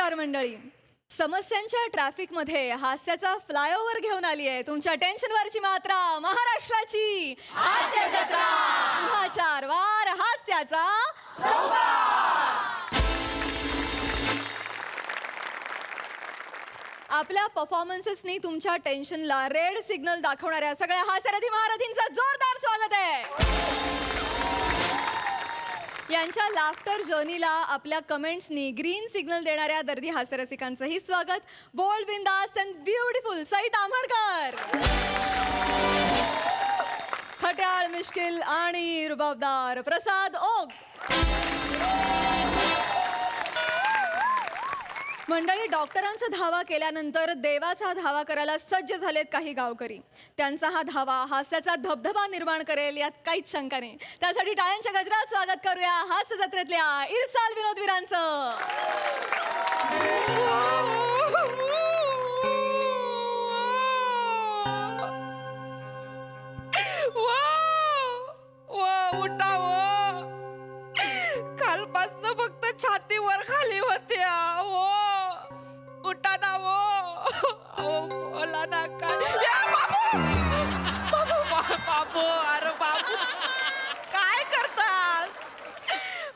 नमस्कार मंडळी. समस्यांच्या ट्रॅफिकमध्ये हास्याचा फ्लायओव्हर घेऊन आली आहे तुमच्या टेन्शनवरची मात्रा महाराष्ट्राची हास्य जत्रा. पुन्हा 4 वार हास्याचा संवाद. आपल्या परफॉर्मन्सेसनी तुमच्या टेन्शनला रेड सिग्नल दाखवणाऱ्या सगळ्या हास्यरथी महारथींचं जोरदार स्वागत आहे. यांच्या लाफ्टर जर्नीला आपल्या कमेंट्सनी ग्रीन सिग्नल देणाऱ्या दर्दी हास्यरसिकांचंही स्वागत. बोल्ड, बिंदास अँड ब्युटिफुल सई ताम्हणकर, खट्याळ, मिश्किल आणि रुबाबदार प्रसाद ओक. मंडळी, डॉक्टरांचा धावा केल्यानंतर देवाचा धावा करायला सज्ज झालेत काही गावकरी. त्यांचा हा धावा हास्याचा धबधबा निर्माण करेल यात काहीच शंका नाही. त्यासाठी टाळ्यांच्या गजरात स्वागत करूया हास्य जत्रेतल्या इरसाल विनोदवीरांचं. कालपासनं फक्त छातीवर खाली होत्या. उठा ना बोला ना बाबू. अरे बाबू, काय करतास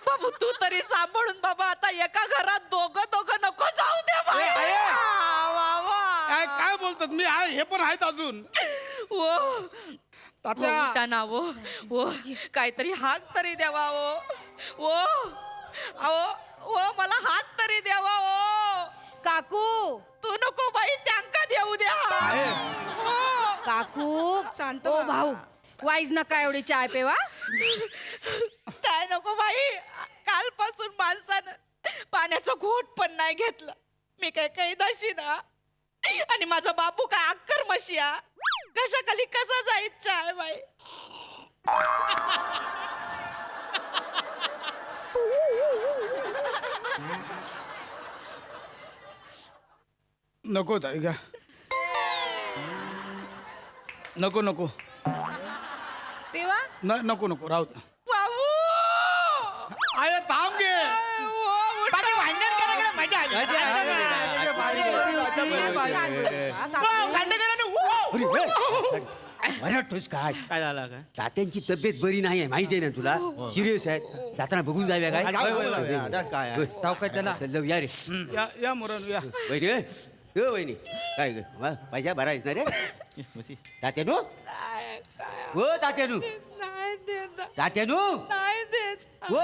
बाबू? तू तरी सांभाळून बाबा. आता एका घरात दोघं नको जाऊ दे बाबा. काय बोलतात? मी आहे, हे पण आहेत अजून. उठा ना वो काहीतरी हात तरी द्यावा. ओ मला हात तरी द्यावा. काकू, तू नको बाई, त्यांका देऊ द्या. काकू शांत ओ भाऊ, वाईज नका एवढी चाय पेवा. काय नको बाई. कालपासून माणसानं पाण्याचा घोट पण नाही घेतला. मी काय काही दशी ना, आणि माझा बापू काय अक्कर मशिया. कशाखाली कसा जाईल चाय बाई. नको ताई का? नको पेवा. नको राहू दे. बाबू आय थांब घे. काय काय झालं? काय तात्यांची तब्येत बरी नाही आहे, माहिती आहे ना तुला? सिरियस आहे. जाताना बघून जाऊया काय? चौकात चला. या रे. या मुरण या. वहिनी वहिनी काय ग पाहिजे बरा आहेस ना रे? तात्यानू हो तात्यानू तात्यानू नाही देत हो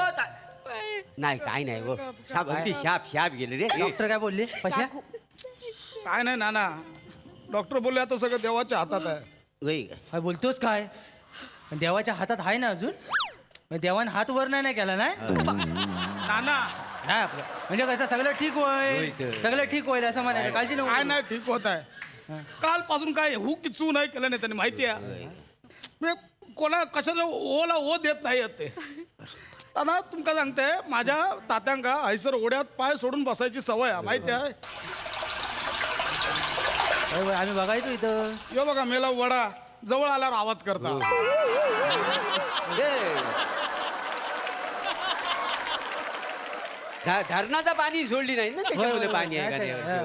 नाही काय नाही हो. शाप अगदी शाप गेले रे. डॉक्टर काय बोलले? पशा काय नाही नाना, डॉक्टर बोलले आता सगळं देवाच्या हातात आहे. काय बोलतोस काय? देवाच्या हातात आहे ना अजून. देवान हात वर नाही केला नाही नाना नाही आपलं. म्हणजे कसं सगळं ठीक होईल, सगळं ठीक होईल असं म्हणायचं. काळजी काय नको. नाही ठीक होत आहे. कालपासून काय हू की चू नाही केलं नाही त्यांनी, माहिती आहे. म्हणजे कोणा कशाला ओला ओ देत नाही ते. आता तुमका सांगते, माझ्या तात्यांका हैसर ओढ्यात पाय सोडून बसायची सवय आहे, माहिती आहे. आम्ही बघायचो इथं. यो बघा मेला वडा जवळ आल्यावर आवाज करता. धरणाचं पाणी सोडली नाही ना त्याच्यामुळे पाणी आहे का?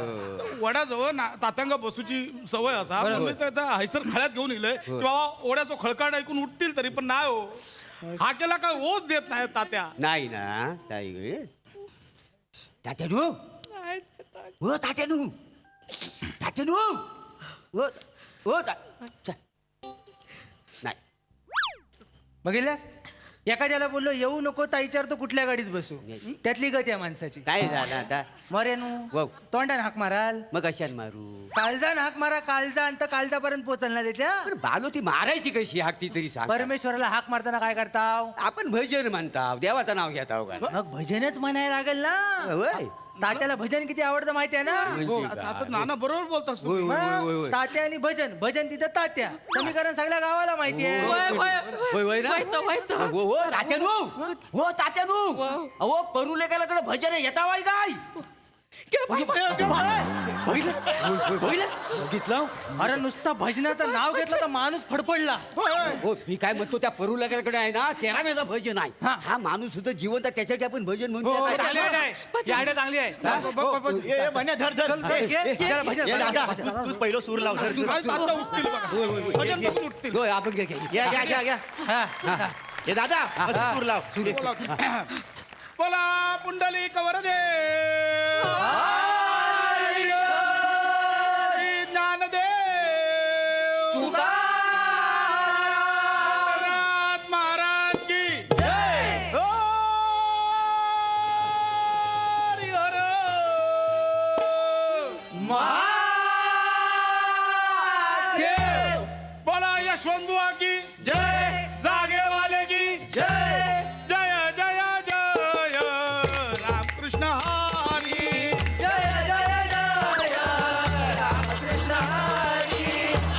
वड्याजवळ तात्यांगा बसूची सवय असा. मी तर हैसर खळ्यात घेऊन येलोय की बाबा ओढ्याचा खळकाट ऐकून उठतील, तरी पण नाही हो. हा केला काय ओच देत नाही तात्या. नाही ना ताई ग. तात्यानू हो तात्यानू तात्यानू हो हो नाही बघितल्यास, एखाद्याला बोललो येऊ नको ताईच्यावर तो कुठल्या गाडीत बसू. त्यातली गती आहे माणसाची. काय झालं आता? मरेनू तोंडाने हाक माराल. मग कशाला मारू? काळजान हाक मारा. काळजा तर काळजापर्यंत पोहोचल ना त्याच्या. बालो ती मारायची कशी हाकती तरी सांग. परमेश्वराला हाक मारताना काय करताव? आपण भजन म्हणताव, देवाचं नाव घेताव का? मग भजनच म्हणायला लागेल ना. होय. तात्याला भजन किती आवडतं माहिती आहे ना. आता नाना बरोबर बोलतास तू. मग तात्या आणि भजन तिथं तात्या. समीकरण सगळ्या गावाला माहिती आहे. होय होय ना. हो हो तात्यानू हो तात्यानू. अहो परुलेकाकडे भजन येतावाय काय? बघितलं बघितलं अरे नुसता भजनाचं नाव घेतलं तर माणूस फडफडला हो मी काय म्हणतो त्या परुलाकडे आहे ना 13वेचा भजन आहे हा. हा माणूस सुद्धा जिवंत आहे, त्याच्यासाठी आपण भजन म्हणतो हो, काय? चांगली आहे, आयडिया चांगली आहे जरा भजन, ये, दादा, भजन. तूच पहिलं सूर लाव धर, धर. आता उठतील बघा. होय, होय, होय. भजन बघून उठतील. होय, आपण घ्या घ्या. घ्या घ्या घ्या घ्या हा, हा. हे दादा असं सूर लाव बोला. बोला पुंडलिक वरदे श्री ज्ञानदेव तुकाराम महाराज की जय. हरी हर महादेव. बोला यशवंतबुवा की जय. जागे वाले की जय. जय जय जय रामकृष्ण हरी. जय जय जय रामकृष्ण हरी.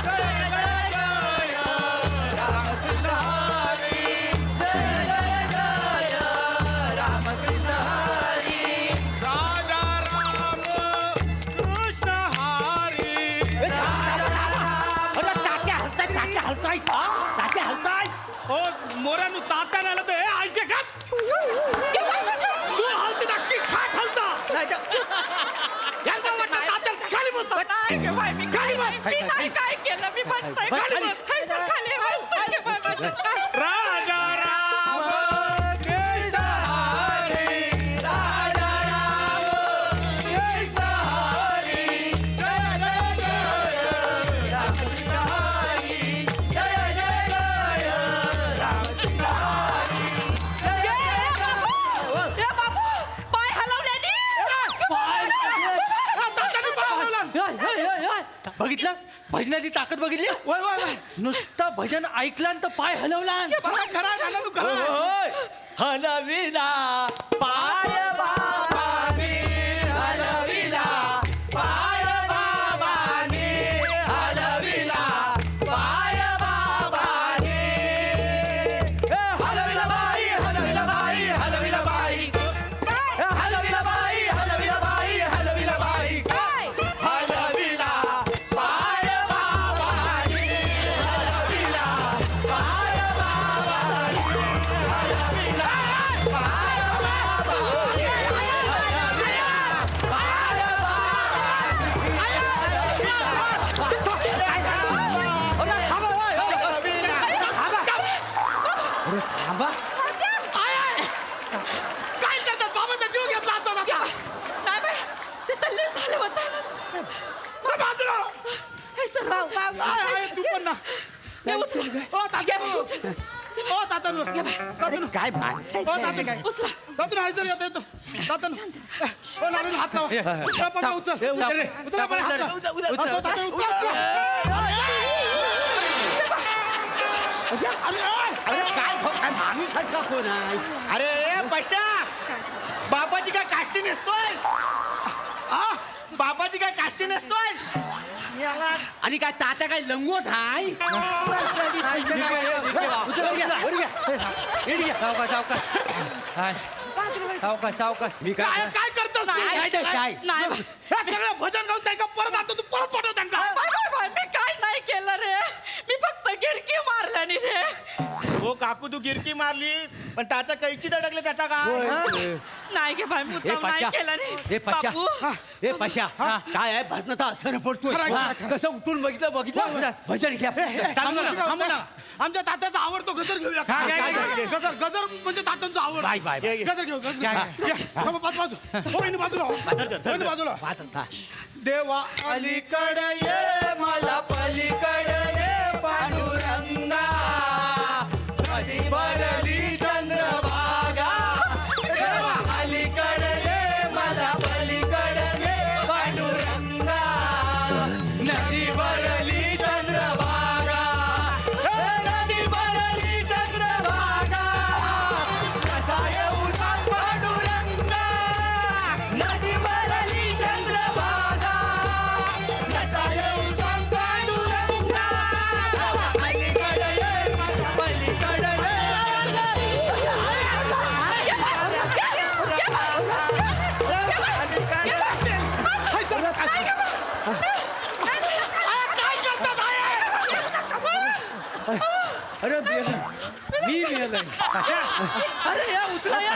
जय जय जय रामकृष्ण हरी. जय जय जय रामकृष्ण हरी. राजा राम कृष्ण हरी. अरे तात्या हलताय तात्या हलताय. ओ मोऱ्यानु तात्या आलं तर हे आयशे का तू हलते नक्की खाट हलता. यांचा वाटतं तात्या खाली बसता. नाही गे बाई, मी खाली बस. मी नाही काय केलं मी बसतोय खाली खाली. बस. हाय सर, खाली बसतोय गे बाई, माझं काय. राजा राम कृष्ण हरी. राजा राम कृष्ण हरी. जय जय जय रामकृष्ण हरी. जय जय जय रामकृष्ण हरी. जय जय ए बाबू, पाय हलवल्यानी. तात्याने पाय हलवला. बघितलं भजनाची ताकद बघितली वय वय वय. नुसतं भजन ऐकलं तर पाय हलवला खरा खरा गाणं खरा. हलविला पाय बाबाने हलविला पाय बाबाने हलविला पाय बाबाने हलविला बाई हलविला बाई हलविला बाई हलविला बाई हलविला बाई हलविला बाई हलविला पाय बाबाने हलविला पाय बाबाने हलविला पाय बाबाने काय करतात बाबाचा जीव घेतला असता आता. नाही बाई, ते तल्लीन झाले होते. अरे बाजूला. हे सर, आहे, आहे, तू पण ना. ओ तात्यानू. ओ तात्यानू. तात्यानू. काय माणसं आहेत ओ काय? तात्यानू. तात्यानू आहे सर येतो येतो. तात्यानू. ओ लाडून हात लावा. ए, पप्पा उचल. उचल रे. उचल आपण हात लावा. हात तात्यानू उचल. अरे काय काय माणूस आहेत का कोण आहे? अरे पैसा बाबाची काय काष्टी नसतोय बाबाची काय काष्टी नसतोय आणि काय तात्या काय लंगोट हाय? सावकाश मी काय काय काय करतोस तू? काय ते, काय? नाही बाई. हे सगळं भजन गाऊन त्यांना परत आणतो तू परत पाठव त्यांना. बाय, बाय, बाय, मी काय नाही केलं रे. मी फक्त गिरकी मारल्यानी रे. हो काकू तू गिरकी मारली पण ताता कैची अडकले त्याचा का नाही गे बाय, मुद्दाम नाही केलं रे. बापू, हे पशा काय आहे भजनाचा असर पडतोय खरं आहे, हा, खरं आहे. कसं उठून बघितलं भजन घ्या थांबू नका, थांबू नका. आमच्या तात्याचा आवडतो गजर घेऊया. गजर गजर म्हणजे तात्यांचा आवड. Bye, bye, bye. गजर घेऊ गजर घ्या, घ्या. थांबा, बाजू हो वहिनी बाजूला हो. वहिनी बाजूला वाजता. देवा अलीकडे ये मला पलीकडे ये पांडुरंगा कधी भरली चंद्रभागा. देवा अलीकडे ये मला पलीकडे ये पांडुरंगा नदी भरली चंद्रभागा. हे नदी भरली चंद्रभागा कसा येऊ सांग पांडुरंगा. नदी भरली चंद्रभागा कसा येऊ सांग पांडुरंगा. झालंय अरे या उचला या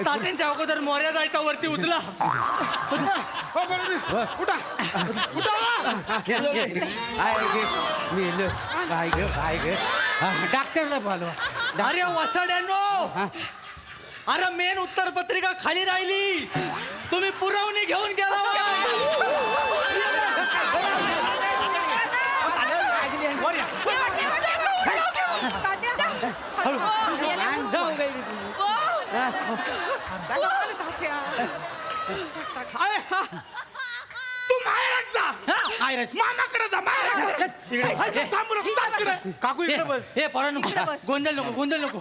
तात्यांच्या अगोदर मोऱ्या जायचा वरती उचला हो, बरं, उठा काय ग डॉक्टरला बोलवा. अरे वसाड्यांनो अरे मेन उत्तर पत्रिका खाली राहिली तुम्ही पुरवणी घेऊन गेला तू माहेरात जा मामाकडे जा माहेरात काकू इकडे बस. हे पोरांनो इकडे बस. गोंधळ नको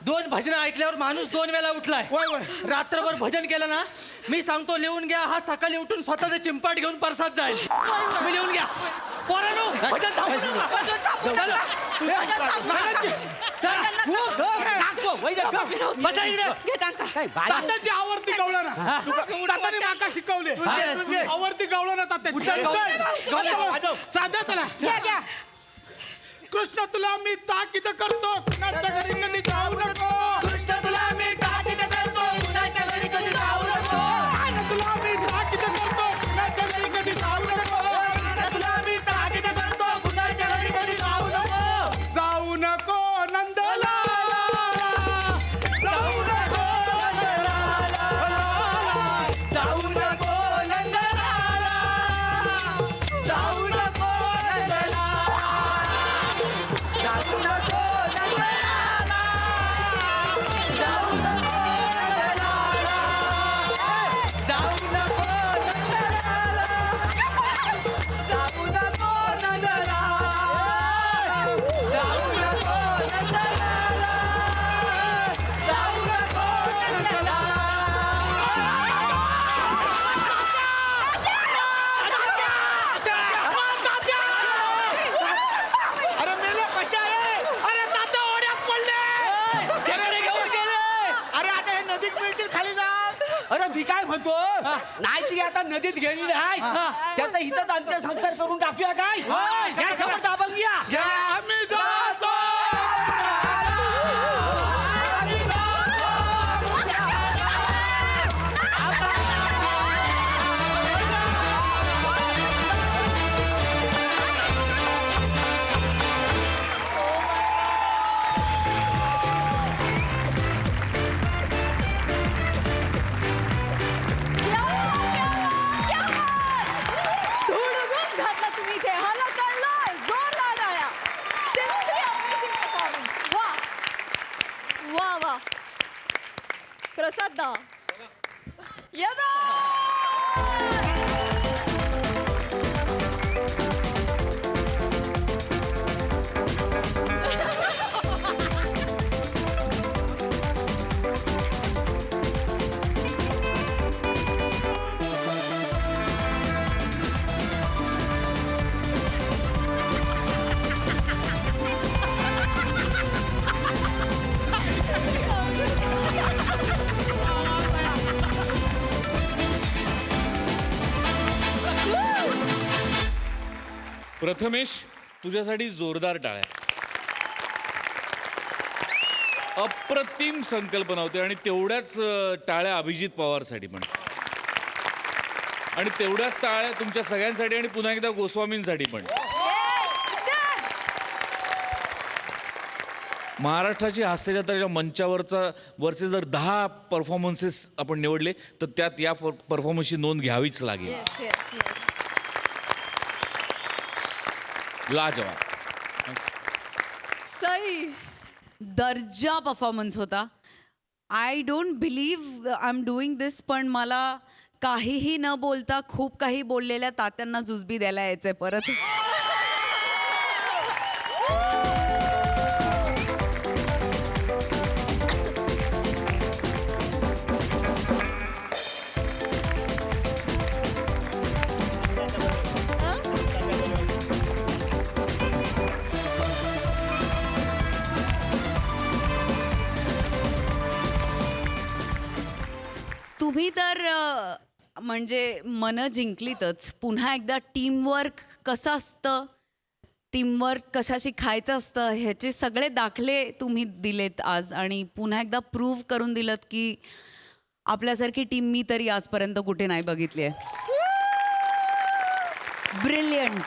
दोन भजन ऐकल्यावर माणूस 2 वेळा उठलाय वय, वय. रात्रभर भजन केलं ना मी सांगतो लिहून घ्या हा सकाळी उठून स्वतःचा चिंपाट घेऊन परसात जाईल तुम्ही लिहून घ्या पोरांनो भजन थांबू नका. चला. बसा इकडे. तात्याची आवडती गवळण ना तात्याने माका शिकवले आवडती गवळण ना तात्याची साध्या चला घ्या कृष्ण तुला मी ताकीद करतो कुणाच्या घरी कधी जाऊ नको कृष्ण तुला मी ताकीद करतो कुणाच्या घरी कधी जाऊ नको आणि तुला मी ताकीद करतो कुणाच्या घरी कधी जाऊ नको तुला मी ताकीद करतो कुणाच्या घरी कधी जाऊ नको जाऊ नको नंदला जाऊ नको जाऊ नको नंदलाला जाऊ नको नंदलाला जाऊ नको नंदलाला जाऊ नको नंदलाला जाऊ नको नंदलाला जाऊ नको नंदलाला जाऊ नको नंदलाला जाऊ नको नंदलाला अरे मेलो कशा आहे अरे तात्या ओढ्यात पडले खेकडे घेऊन गेले अरे आता हे नदीत मिळतील खाली जा अरे मी काय म्हणतो नाही ती आता नदीत गेलेली आहे त्याचा इथंच अंत्यसंस्कार करून टाकूया काय घ्या समोर दाबून घ्या आम्ही जातो धुडगूस घातला तुम्ही इथे हाला कळलं जोरदार टाळ्या Simply amazing performance. वा वा प्रसाद दा प्रथमेश तुझ्यासाठी जोरदार टाळ्या अप्रतिम संकल्पना होती आणि तेवढ्याच टाळ्या अभिजित पवारसाठी पण आणि तेवढ्याच टाळ्या तुमच्या सगळ्यांसाठी आणि पुन्हा एकदा गोस्वामींसाठी पण महाराष्ट्राची हास्यजत्राच्या वरचे जर 10 परफॉर्मन्सेस आपण निवडले तर त्यात या परफॉर्मन्सची नोंद घ्यावीच लागेल येस येस येस लाजवाब सई दर्जा परफॉर्मन्स होता I don't believe I am doing this पण मला काहीही न बोलता खूप काही बोललेल्या तात्यांना जुजबी द्यायला यायचंय परत तुम्ही तर म्हणजे मन जिंकलीतच पुन्हा एकदा टीमवर्क कसं असतं टीमवर्क कशाशी खायचं असतं ह्याचे सगळे दाखले तुम्ही दिलेत आज आणि पुन्हा एकदा प्रूव्ह करून दिलत की आपल्यासारखी टीम मी तरी आजपर्यंत कुठे नाही बघितली आहे. ब्रिलियंट.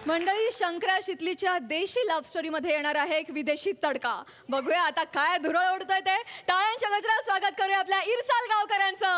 मंडळी, शंकरा शितलीच्या देशी लव्ह स्टोरी मध्ये येणार आहे एक विदेशी तडका. बघूया आता काय धुरळ उडतंय ते. टाळ्यांच्या गजरात स्वागत करूया आपल्या इरसाल गावकरांचं.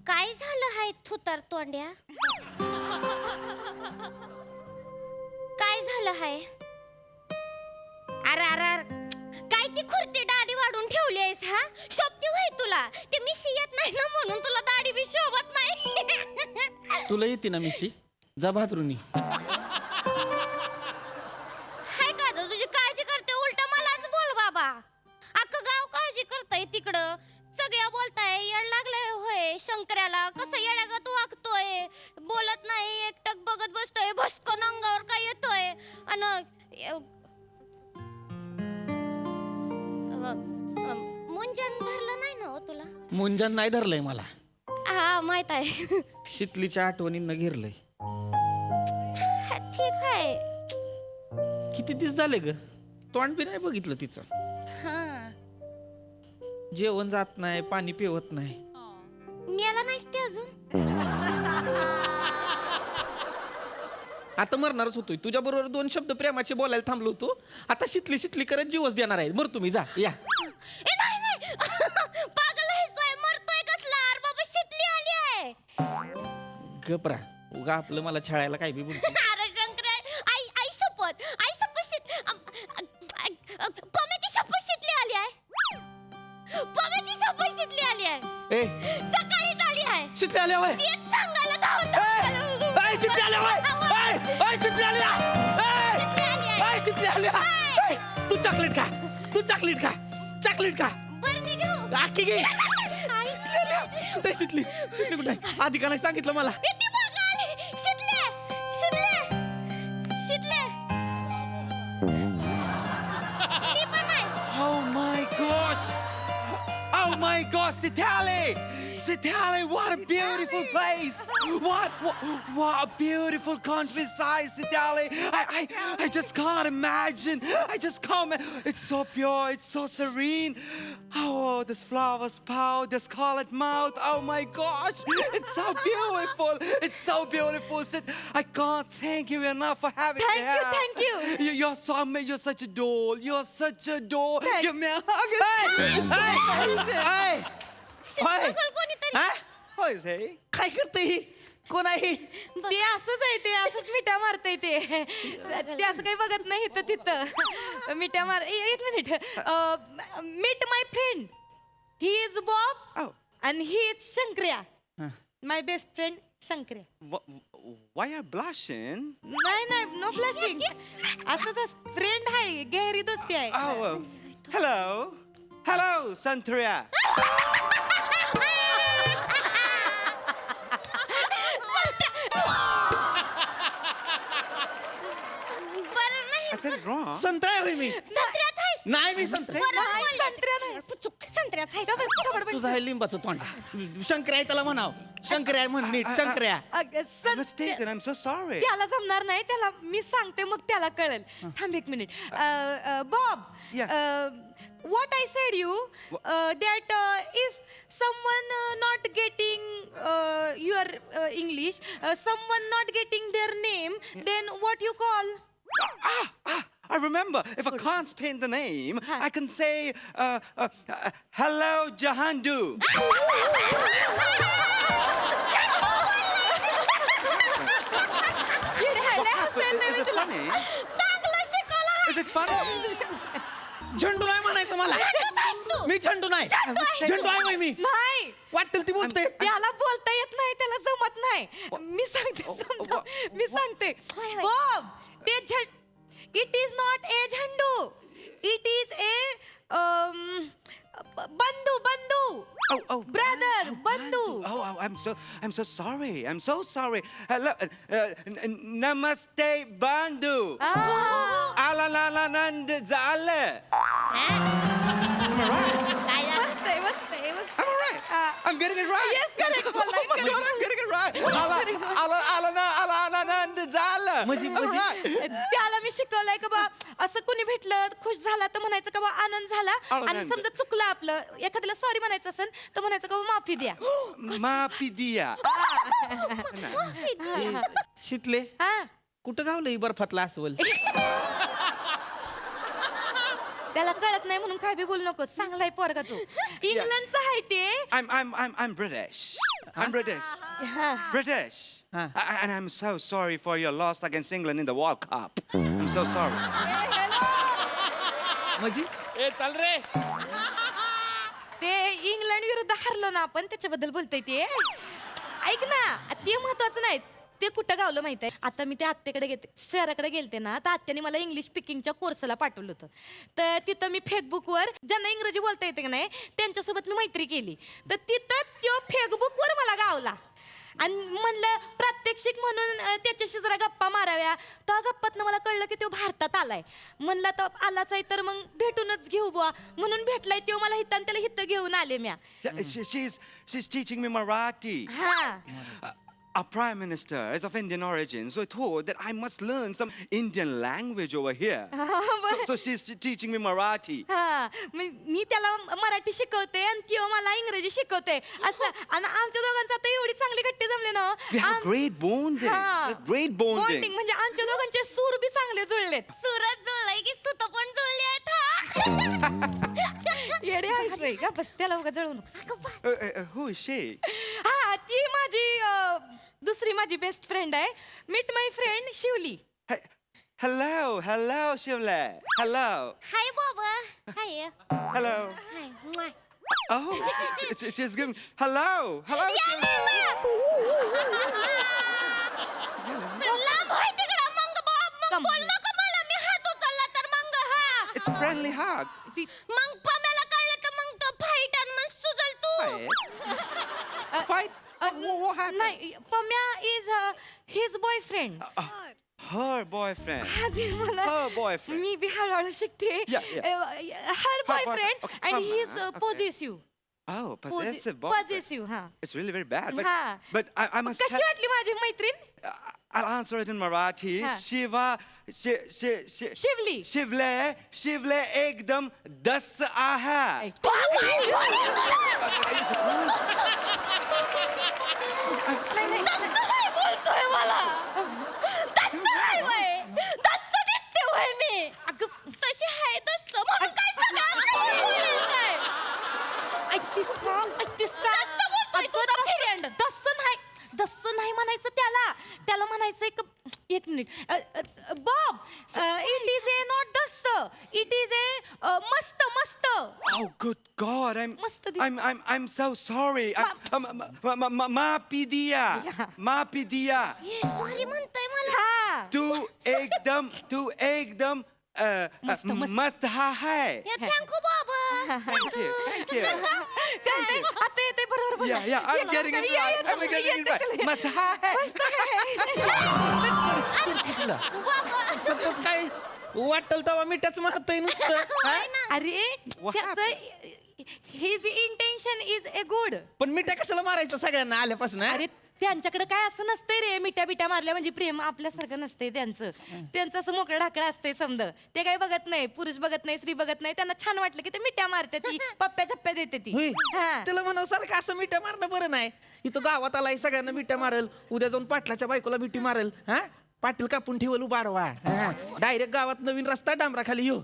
काय झालं हाय थुतार तोंड्या? काय झालं हाय? अरे अरे अरे, काय ती खुर्ती दाढी वाढून ठेवली आहेस हा? शोभती होय तुला? ते मिशी येत नाही ना म्हणून तुला दाढी बी शोभत नाही. तुला येते ना मिशी जा भातरुनी. हाय का गं, तुझी काळजी करते उलट मलाच बोल बाबा. अख्खं गाव काळजी करतय तिकडं. सगळ्या बोलताय येड लागलंय होय शंकर्याला. कसं येड्यागत वागतोय, बोलत नाही, एकटक बघत बसतोय, भस्कन अंगावर काय येतोय. मुंजन धरलं नाही ना हो तुला? मुंजन नाही धरलंय मला, हा माहित आहे. शितलीच्या आठवणींना घेरलंय. हा, ठीक आहे. किती दिवस झाले ग तोंड बी नाही बघितलं तिचं. हा, जेवण जात नाही, पाणी पिवत नाही. मिळाला नाहीस ते अजून? आता मरणारच होतोय. तुझ्या बरोबर 2 शब्द प्रेमाचे बोलायला थांबलो होतो. आता शितली शितली करत जीवच देणार आहे. मर तुम्ही जा या. ए नाही नाही, पागल आहेस, मरतोय कसला? अरे बाबा शितली आली आहे. गपरा उगा आपलं मला छळायला काय बी बोलतो. अरे शंकर, आई आई शपथ, आई शपथ पम्याची शपथ शितली आली आहे. पम्याची शपथ शितली आली आहे. ए सकाळीच आली आहे. शितली आल्या होय. तेच सांगायला धावत. ए शितली आल्या होय. ए शितली आल्या. ए शितली आल्या. तू चॉकलेट खा, तू चॉकलेट खा, चॉकलेट खा. बरं मी घेऊ. आखी घे. शितली आल्या. कुठे शितली? शितली कुठे? आधी का नाही सांगितलं मला? ए, ती बघा आली. शितले शितले शितले. मी पण नाही. Oh my gosh! Oh my gosh, Sitale! Sitale, what a beautiful place! What a beautiful countryside, Sitale! I just can't imagine. I just can't. It's so pure. It's so serene. Oh, this flowers pout, this scarlet mouth. Oh my gosh, it's so beautiful. It's so beautiful. I can't thank you enough for having me here. Thank you. You're so amazing. You're such a doll. You're such a doll. Give me a hug. Hey! बघल कोणीतरी. होय हे काय करते ही? कोण आहे? ते असंच आहे, ते असंच मिठ्या मारतय ते. ते असं काही बघत नाही इथं तिथं. मिठ्या मार. एक मिनिट. Meet my friend. He is Bob and he is Shankarya. My best friend Shankarya. Why are you blushing? नाही नाही, नो ब्लशिंग. असंच फ्रेंड आहे, गहरी दोस्ती आहे. Oh, hello. Hello, Santria. बरं नाही. I said it wrong. संत्रा आहे होय मी. संत्र्याच आहेस. नाही मी संत्रा आहे. बरं बोलला. संत्र्याच आहेस. तुझं आहे लिंबाचं तोंड. शंकर्या आहे त्याला म्हणाव. शंकर्या आहे म्हण नीट. शंकर्या. Mistaken. I'm so sorry. त्याला जमणार नाही, त्याला मी सांगते मग त्याला कळेल. थांब एक minute. Bob, Yeah. what I said you that if someone not getting your English, someone not getting their name, then what you call? I remember. If I can't spell the name, I can say, hello, Jahandu. Is it funny? चांगलं शिकवलं. Is it funny? झंडू नाही म्हणायचं मला मी झंडू नाही झंडू आहे होय मी नाही, वाटेल ती बोलते त्याला बोलता येत नाही, त्याला जमत नाही. मी सांगते समजा, मी सांगते. होय, होय. बॉब, ते it is not a Zandu, it is a bandhu, bandhu, Oh, brother, बंधू. I'm so sorry. I'm so sorry. Hello, namaste, Bandu. Alalanand zale. काय झालं? मस्त आहे, मस्त आहे, मस्त I'm all right. I'm getting it right. Yes, correct, Oh my God, I'm getting it right. Alalanand zale. म्हणजे- I'm all right. त्याला मी शिकवलंय का बा असं कुणी भेटलं खुश झाला तर म्हणायचं का बा आनंद झाला, आणि आनंद. समजा चुकलं आपलं एखाद्याला सॉरी म्हणायचं असेल तर म्हणायचं का बा माफी द्या. Maafi diya. शितले हा, कुठं गावलं ही बर्फातला अस्वल त्याला कळत नाही म्हणून काय बी बोलू नको, चांगलाय पोरगा तू. इंग्लंडचा आहे ते. I'm British. I'm British. British. And I'm so sorry for your loss against England in the World Cup. I'm so sorry. म्हणजे ए चाल रे. ते इंग्लंड विरुद्ध हरलो ना आपण, त्याच्याबद्दल बोलतोय ते. ऐक ना, ते महत्वाचं नाही, ते कुठं गावलं माहित आहे. आता मी त्या आत्याकडे गेले, शहराकडे गेलते ना, तर आत्याने मला इंग्लिश स्पीकिंगच्या कोर्सला पाठवलं होतं. तर तिथं मी फेसबुकवर ज्यांना इंग्रजी बोलता येते की नाही त्यांच्यासोबत मी मैत्री केली. तर तिथं त्यो फेसबुकवर मला गावला आणि म्हणलं प्रात्यक्षिक म्हणून त्याच्याशी जरा गप्पा माराव्या. त्या गप्पातनं मला कळलं की तो भारतात आलाय. म्हणलं तर आलाच आहे तर मग भेटूनच घेऊ बुवा, म्हणून भेटलाय तो मला हिथं आणि त्याला हिथं घेऊन आले म्या. She's teaching me Marathi. हा, Our Prime Minister is of Indian origin, so I thought that I must learn some Indian language over here. So she's teaching me Marathi. हा, मी त्याला मराठी शिकवते आणि तो मला इंग्रजी शिकवते असं. आणि आमच्या दोघांचा आता एवढी चांगली गट्टी जमले ना. We have great bonding. Great bonding. Bonding म्हणजे आमच्या दोघांचे सूर बी चांगले जुळलेत. सुरत जुळलंय की सुत पण जुळली आहेत हा. येडे आहेस का, बस त्याला उगा जळू नको. Who is she? हा, ती माझी दुसरी माझी बेस्ट फ्रेंड आहे. Meet my friend Shivli. Hello, Shivle. Hello. हाय बाबा. हाय. Hello. हाय. म्वा. Oh, she's giving. Hello. याला ना. लांब आहे तिकडं मग बाब, मग बोल नको मला, मी हात उचलला तर मग हा. It's a friendly hug. मग पम्याला कळलं तर मग तो फाईट आणि मग सुजल तू. Fight? What happened? नाही, Pamya is his boyfriend. Her boyfriend. मला Her boyfriend. मी बी हळूहळू शिकते. Yeah. Her boyfriend okay, and he is okay. Positive. Oh, possessive boyfriend. Positive. हा, It's really very bad. हा. But I must. कशी वाटली माझी मैत्रीण I'll answer it in Marathi. Ha. Shivli. Shivle ekdam 10 aha. काय बोलतोय मला? तसं आहे वय. तसं दिसते वय मी. अगं तशी आहे तसं म्हणून काय सगळं बोलेल काय? ऐकतीस का? तसं बोलतोय तुझा friend. दस्स नाही म्हणायचं त्याला म्हणायचं एक minute. Bob, it is A not दस्स, इट इज ए मस्त मस्त. Oh, good God! Must have I'm so sorry. Maafi diya. Maafi diya. ये सॉरी म्हणतोय मला. हा, तू एकदम मस्त है. थँक्यू बाबा. Thank you. चालतंय. आता येते बरोबर बोला. Yeah, I'm getting it right. I'm getting it right. मस्त है. सतत काय वाटल तेव्हा मिठाच मारतय नुसतं हा? अरे त्याचं his intention is a good. पण मिठा कशाला मारायचं सगळ्यांना आल्यापासून हा? अरे त्यांच्याकडे काय असं नसतंय रे, मिठ्या बिट्या मारल्या म्हणजे प्रेम आपल्यासारखं नसतंय त्यांचं. त्यांचं असं मोकळं ढाकळं असतंय समज. ते काही बघत नाही, पुरुष बघत नाही, स्त्री बघत नाही. त्यांना छान वाटलं की ते मिठ्या मारते ती, पप्प्या चप्प्या देते ती. होय हा. त्याला म्हणावं सारखं असं मिठ्या मारणं बरं नाही. इथं गावात आलाय सगळ्यांना मिठ्या मारेल, उद्या जाऊन पाटलाच्या बायकोला मिठी मारेल. हा पाटील कापून ठेवल बाडवा. डायरेक्ट गावात नवीन रस्ता डांबराखाली येऊ.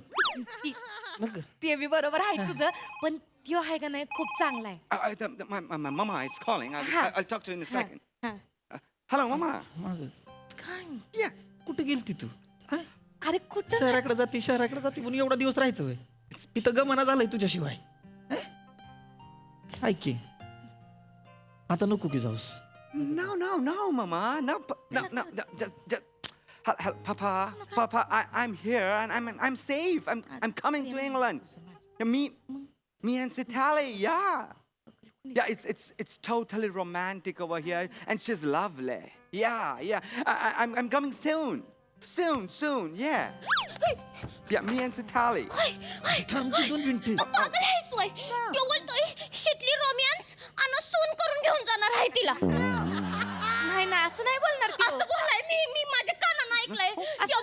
ते बी बरोबर आहे तुझं, पण त्यो आहे का नाही खूप चांगला आहे. My mama is calling. I'll talk to you in a second. हा. Hello, mama. काय या कुठे गेलती तू? हा? अरे कुठं शहराकडे जाती शहराकडे जाती म्हणून एवढा दिवस राहायचं होय. इथं गमना झालंय तुझ्याशिवाय. ऐक की आता नको की जाऊस. No, mama. No. Just. Papa. I'm here and I'm safe. I'm coming to England. Me and Sitali, yeah. Yeah, it's totally romantic over here, and she's lovely. Yeah. I'm coming soon. Soon, yeah. Yeah, me and Sitali. थांब की 2 मिनिटं. पागल आहे सोय. तो बोलतोय Shitli romance आणि सून करून घेऊन जाणार आहे तिला. नाही असं नाही बोलणार त्यो. असं बोललाय मी माझ्या कानानं ऐकलंय. तो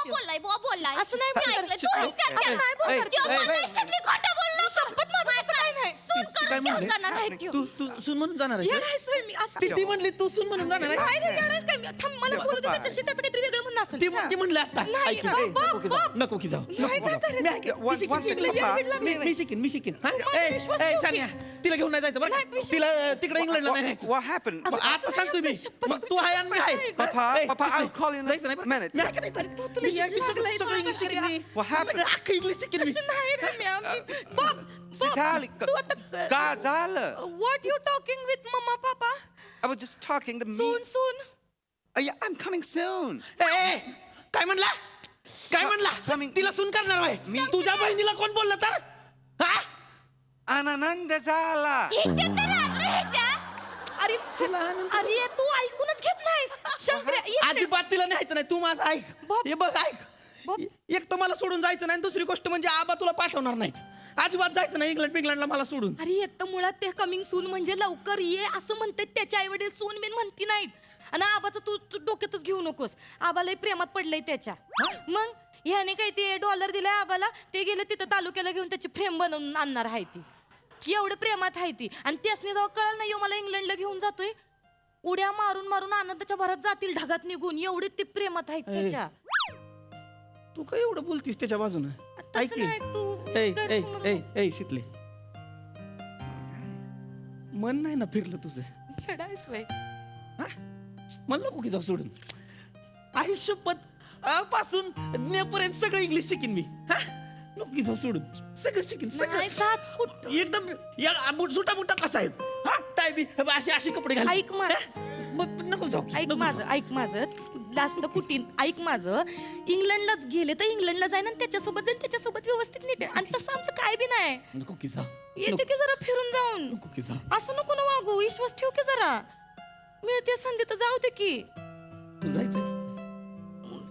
बोललाय बुवा बोललाय. असं नाही मी बोलणार. ऐकलंय. तू विचार कर. नाही बोलणार त्यो त्यो. बोललाय शितली खोटं बोललो. शपथ माझं असं काय नाही. सून काय करून घेऊन म्हणले? जाणार आहे त्यो. तू सून म्हणून जाणार आहेस? येडा आहेस होय मी असं. ती म्हणली तू सून म्हणून जाणार आहे? काय रे, येडा आहेस काय? थांब, मला बोलू दे त्याच्याशी, त्याचं काहीतरी वेगळं म्हणणं असेल. ती म्हणली आता. नाही, ऐक की, बाप, नको की जाऊ. नाही जात रे. मी ऐकेन. मी शिकेन. One second, English. पप्पा. मी शिकेन. हा? माझा ए, विश्वास ए, ठेव की. सानिया, तिला घेऊन नाही जायचं बरं नाही, का? विश्वास तिला तिकडे इंग्लंडला नाही न्यायचं. What happened? मग आता सांगतोय मी. मग तू आहे आणि मी आहे. Papa, ए, Papa, तिकडे. I'll call you in a जायचं नाही बरं? minute. मी आहे का नाही तरी? तुला मी येड लागलंय, सगळं तुला इंग्लिश शिकेन मी. What happened? सगळं अख्खं इंग्लिश शिकेन मी. असं नाही रे मी. बाप, Sitali, तू आता काय झालं? What you talking with mamma papa? I was just talking to me. Soon Yeah, I'm coming soon. ए, काय म्हणला? Coming. तिला सून करणार आहे. तुझ्या बहिणीला कोण बोललं तर? हा? आनंद झाला. ह्याच्या तर राहतं ह्याच्या. अरे तू ऐकूनच घेत नाहीस. शंकर्या अजिबात तिला न्यायचं नाही. तू माझं ऐक. बाप. हे बघ ऐक. एक तर मला सोडून जायचं नाही. दुसरी गोष्ट म्हणजे आबा तुला पाठवणार नाहीत. अजिबात जायचं नाही इंग्लंडला मला सोडून. अरे येत मुळात ते कमिंग सून म्हणजे लवकर ये असं म्हणतात त्याच्या आई वडील. सून बिन म्हणती नाहीत. आणि आबाचं तू डोक्यातच घेऊ नकोस. आबालाही प्रेमात पडलंय त्याच्या. मग ह्याने काही ते $1 दिलाय आबाला. ते गेले तिथं तालुक्याला घेऊन त्याची फ्रेम बनवून आणणार आहे ती. एवढं प्रेमात आहे ती. आणि त्यासनी जेव्हा कळलं नाही मला इंग्लंडला घेऊन जातोय, उड्या मारून आनंदाच्या भरात जातील ढगात निघून. एवढे ते प्रेमात आहेत त्याच्या. तू काय एवढं बोलतीस त्याच्या बाजूने? ऐक तसं की. नाही तू ए, गैरसमज- ए, ए, ए, शितले. मन नाही ना फिरलं तुझं? येडा आहेस व्हय. हा? मला नको की जाऊ सोडून. आयुष्यपत पासून नेपर्यंत सगळं इंग्लिश शिकीन मी. हा? नको की जाऊ सोडून. सगळं शिकीन नाही जात कुठं. एकदम सुटा बुटातला साहेब. हा टायबी अशी कपडे घाल. ऐक मग. मग नको जाऊ की. नको जाऊ. ऐक माझं जास्त कुटीन ऐक माझं. इंग्लंडलाच गेले तर इंग्लंडला जाईन आणि त्याच्यासोबत व्यवस्थित नीट आहे. आणि तसं आमचं काय बी नाही. नको की जाऊ. येते की जरा फिरून जाऊन. नको की जाऊ. असं नको ना वागू. विश्वास ठेव की जरा. मिळते संधी तर जाऊ दे की. तू जायचंय?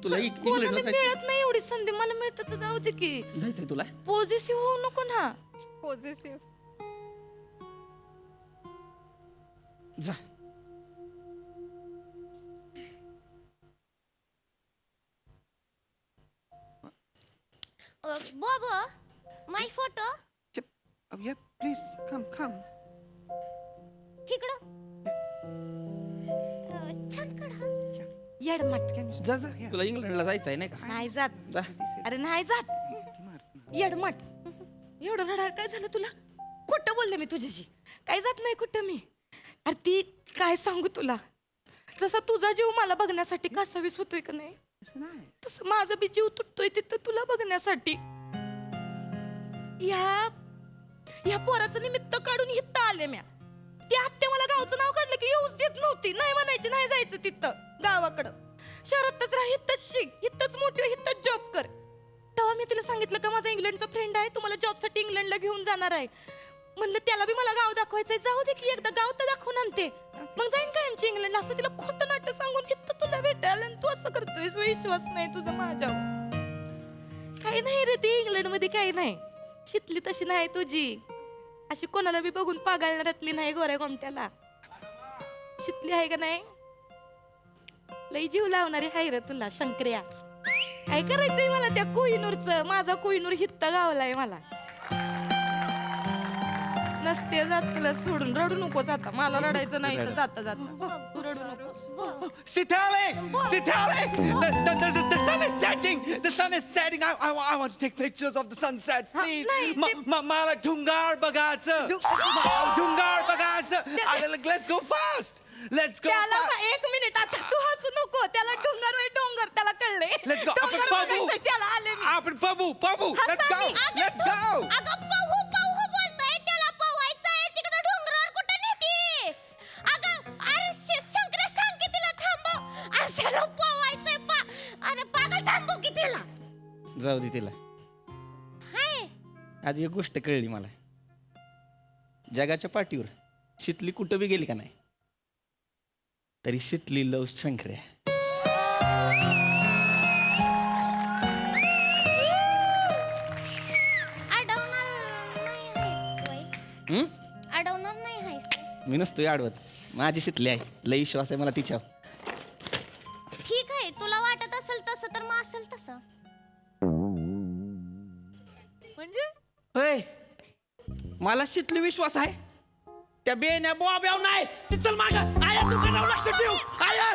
तुला कोणाला इंग्लंडला जायचं? मिळत नाही एवढी संधी. मला मिळतं तर जाऊ दे की. जायचंय तुला? पॉझिटिव्ह होऊ नको ना. पॉझिटिव्ह. जा. बाबा माय फोटो Yeah, please come. इकडं. छान काढा. येडमट. जा. तुला इंग्लंडला जायचंय नाही का? नाही जात. जा. अरे नाही जात. येडमट. एवढं रडा काय झालं तुला? खोटं बोलले मी तुझ्याशी. काय जात नाही कुठं मी. अरे ती काय सांगू तुला. जसा तुझा जीव मला बघण्यासाठी कासावीस होतोय का नाही, तसं माझा बी जीव तुटतोय तिथं तुला बघण्यासाठी. या पोराचं निमित्त काढून हित्त आले म्या. ती आत्या मला गावचं नाव काढलं की येऊच देत नव्हती. नाही म्हणायची नाही जायचं तिथं गावाकडं. शहरातच राह, हित्तच शिक, हित्तच मोठी, हित्तच जॉब कर. तेव्हा मी तिला सांगितलं का माझा इंग्लंडचा फ्रेंड आहे, तुम्हाला जॉबसाठी इंग्लंडला घेऊन जाणार आहे. म्हणलं त्याला बी मला गाव दाखवायचंय. जाऊ दे की एकदा गाव तर दाखवून आणते, मग जाईन काय आमची इंग्लंडला. असं तिला खोटं नाटक सांगून हित्त तुला भेटायला आणि तू असं करतोयस. विश्वास नाही तुझा माझ्यावर. काही नाही रे ती इंग्लंड मध्ये काही नाही. शितली तशी नाही तुझी. अशी कोणाला बी बघून पागाळणाऱ्यातली नाही गोऱ्या गोमट्याला. शितली आहे का नाही लई जीव लावणारी हाय रे तुला शंकर्या. काय करायचंय मला त्या कोहिनूरचं. माझा कोहिनूर हित्त गावलाय मला. नसते जात तुला सोडून. रडू नकोस आता. मला रडायचं नाही तर जाता जाता तू रडू नकोस. Sitale! Sitale! The sun is setting! The sun is setting! I want to take pictures of the sunset, please! मला डोंगर बघायचं! डोंगर बघायचं! Let's go fast! Let's go त्याला fast! एक मिनिट आता तू हसू नको. त्याला डोंगर वे डोंगर त्याला कळले. Let's go! आपण डोंगर पाहू! बघायचंय, त्याला आले मी. आपण पाहू! Let's go! Let's go! अगं पाहू पाहू बोलतोय त्याला पोवायचंय तिकडे डोंगरावर कुठे नेती. अगं अरे शंकरे सांग की तिला थांबव. अरे त्याला पोवायचंय अरे पागल थांबव की तिला. जाऊ दे तिला. हाय आज एक गोष्ट कळली मला. जगाच्या पाठीवर शितली कुठं बी गेली का नाही तरी शितली लव शंकर्या. अडवणार नाही आहेस वय. हं? अडवणार नाही आहेस. मी नसतोय आडवत. माझी शितली आहे. लई विश्वास आहे मला तिच्यावर. ठीक आहे तुला वाटत असेल तसं तर मग असेल तसं. म्हणजे होय मला शितली विश्वास आहे. त्या बेण्या बोब्याव नाही. ती चल माग. आया तू कणावर लक्ष ठेव. आया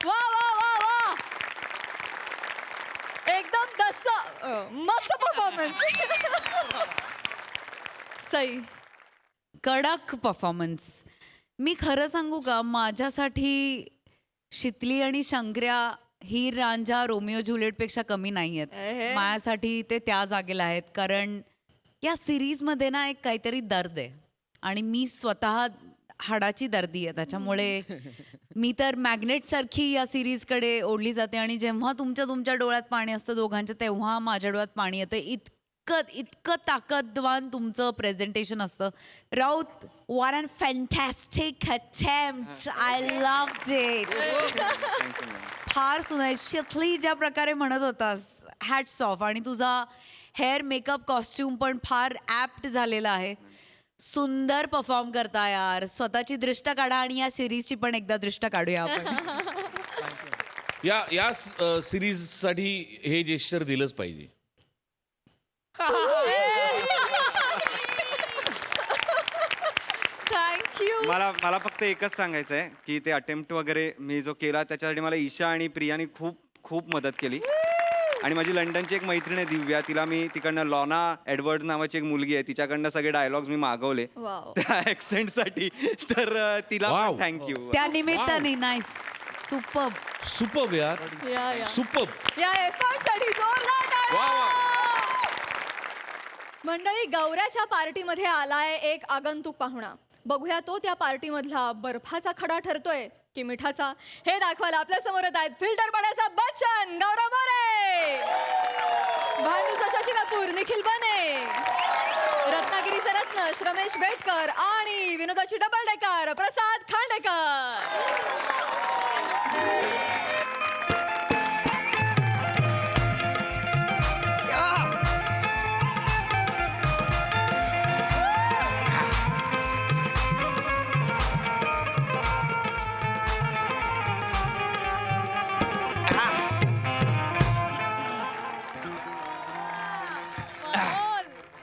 वा वा वा वा एकदम मस्त परफॉर्मन्स. सई कडक परफॉर्मन्स. मी खरं सांगू का माझ्यासाठी शितली आणि शंकर्या ही रांझा रोमिओ ज्युलियटपेक्षा कमी नाही आहेत. माझ्यासाठी ते त्या जागेला आहेत कारण या सिरीजमध्ये ना एक काहीतरी दर्द आहे आणि मी स्वतः हाडाची दर्दी आहे. त्याच्यामुळे मी तर मॅग्नेट सारखी या सिरीजकडे ओढली जाते आणि जेव्हा तुमच्या डोळ्यात पाणी असतं दोघांचं तेव्हा माझ्या डोळ्यात पाणी येतं. इतकं ताकदवान तुमचं प्रेझेंटेशन असतं. Raut what an fantastic attempt. I loved it. फार सुंदर. शितली ज्या प्रकारे म्हणत होतास हॅट्स ऑफ. आणि तुझा हेअर मेकअप कॉस्ट्युम पण फार ॲप्ट झालेला आहे. सुंदर परफॉर्म करता यार. स्वतःची दृष्ट काढा आणि या सिरीजची पण एकदा दृष्ट काढूया आपण. या सिरीजसाठी हे जेस्चर दिलंच पाहिजे. थँक्यू. मला फक्त एकच सांगायचं आहे की ते अटेम्प्ट वगैरे मी जो केला त्याच्यासाठी मला ईशा आणि प्रियानी खूप खूप मदत केली. आणि माझी लंडनची एक मैत्रीण आहे दिव्या. तिला मी तिकडनं लॉना एडवर्ड नावाची एक मुलगी आहे तिच्याकडनं सगळे डायलॉग्स मी मागवले वाव. त्या ऍक्सेंटसाठी. तर तिला Wow. थँक्यू. त्या निमित्ताने नाईस. सुपर. सुपर्ब यार. या सुपर्ब. या एफर्टसाठी जोरदार टाळ्या. मंडळी गौऱ्याच्या पार्टीमध्ये आलाय एक आगंतुक पाहुणा. बघूया तो त्या पार्टीमधला बर्फाचा खडा ठरतोय की मिठाचा हे दाखवायला आपल्या समोर येत आहेत फिल्टर पाण्याचा बच्चन गौरव मोरे, भांडूचा शशी कपूर निखिल बने, रत्नागिरीचे रत्न श्रमेश बेटकर आणि विनोदाची double decker Prasad Khandekar.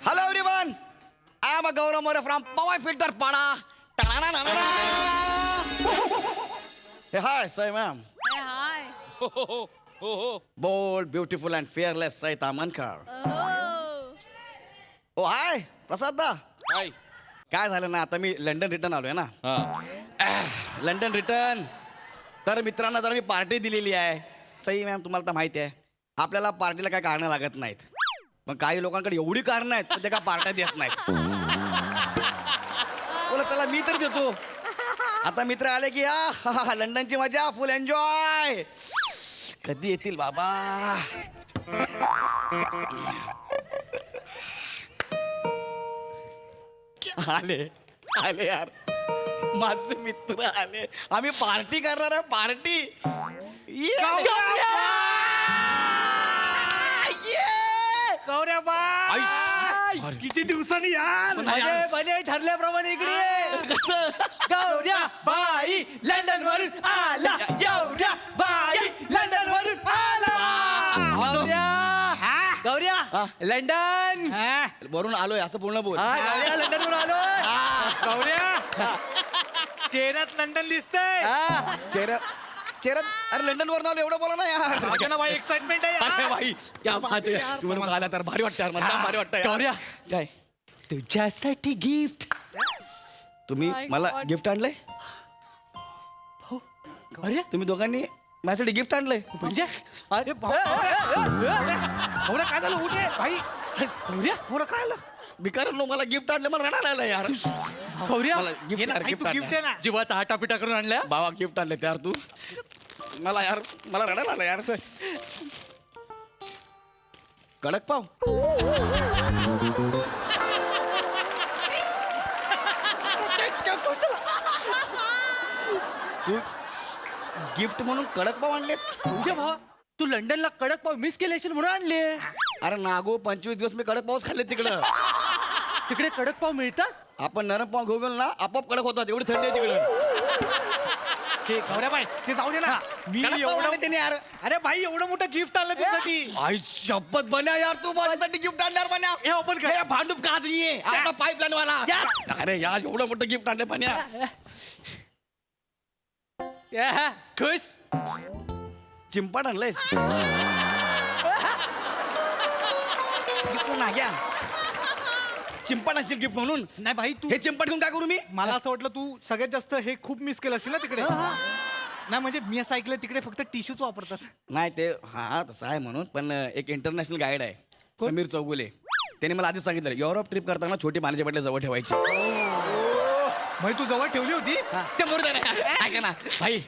Hello everyone, I am a Gaurav More from Powai Filter Pada. Hey, hi, Sai ma'am. Bold, beautiful and fearless Sai Tamankar. Oh, hi, प्रसाद दा. काय काय झालं ना आता मी लंडन रिटर्न आलोय ना. लंडन रिटर्न तर मित्रांना जरा मी पार्टी दिलेली आहे. सई मॅम तुम्हाला तर माहिती आहे आपल्याला पार्टीला काय कारणं लागत नाहीत. मग काही लोकांकडे एवढी कारणं आहेत पण ते काय पार्ट्या देत नाहीत. बोला चला मी तर देतो. आता मित्र आले की लंडनची मजा फुल एन्जॉय. कधी येतील बाबा. आले आले यार माझे मित्र आले. आम्ही पार्टी करणार आहे. पार्टी गौऱ्या किती दिवसांनी यार बने ठरल्याप्रमाणे इकडे ये. गौऱ्या बाई लंडन वरून आला. गौऱ्या बाई लंडन वरून आला. गौऱ्या लंडन. वरून आलोय असं पूर्ण बोल. गौऱ्या लंडन वरून आलोय. गौऱ्या चेहऱ्यात लंडन दिसतंय. चेहऱ्यात अरे लंडन वरून आलो एवढं बोला ना यार. भाई एक्साइटमेंट आहे अरे भाई क्या बात आहे. तू म्हणून आला तर भारी वाटतं यार मला भारी वाटतं यार. गौऱ्या काय तुझ्यासाठी गिफ्ट. तुम्ही मला गिफ्ट आणलंय. अरे तुम्ही दोघांनी माझ्यासाठी गिफ्ट आणलंय. म्हणजे अरे गौऱ्या काय झालं उठे भाई. गौऱ्या गौऱ्या काय झालं. बिकार मला गिफ्ट आणलं मला रडायला आलं यार. गौऱ्या मला गिफ्ट भाई, तू गिफ्ट दे ना. जीवाचा आटापिटा करून आणल्या. बाबा गिफ्ट आणले यार तू. मला यार मला रडायला आलं यार. कडक पाव. तू गिफ्ट म्हणून कडक पाव आणलेस. तुझ्या भावा तू लंडनला कडक पाव मिस केले असेल म्हणून आणले. अरे नागो 25 दिवस मी कडक पावच खाल्ले तिकडं. तिकडे कडक पाव मिळतात. आपण नरम पाव घेऊन गेलो ना आपोआप कडक होतात एवढी थंडी आहे तिकडं. ते गौऱ्या भाई ते जाऊ दे ना. मी कडक पाव एवढं आणले त्याने यार. अरे भाई एवढं मोठं गिफ्ट आणलं तुझ्यासाठी. आई शपथ बन्या यार तू माझ्यासाठी गिफ्ट आणणार बन्या. हे ओपन कर. हे भांडूप का नाहीये आपला पाईपलाईन वाला. अरे यार एवढं मोठं गिफ्ट आणलं बन्या. खुश. चिंपाट आणलंयस. नाग्या चिंपाट असेल गिफ्ट म्हणून. नाही भाई तू हे चिंपाट घेऊन काय करू मी. मला असं वाटलं तू सगळ्यात जास्त हे खूप मिस केलं असेल ना तिकडे. नाही म्हणजे मी असं ऐकलं तिकडे फक्त टिश्यूच वापरतात. नाही ते हा तसं आहे म्हणून पण एक इंटरनॅशनल गाईड आहे समीर चौगुले. त्याने मला आधीच सांगितलं युरोप ट्रिप करताना छोटी पाण्याची बाटल्या जवळ ठेवायची. भाई तू जवळ ठेवली होती. ते मोरं नाही. ऐका ना भाई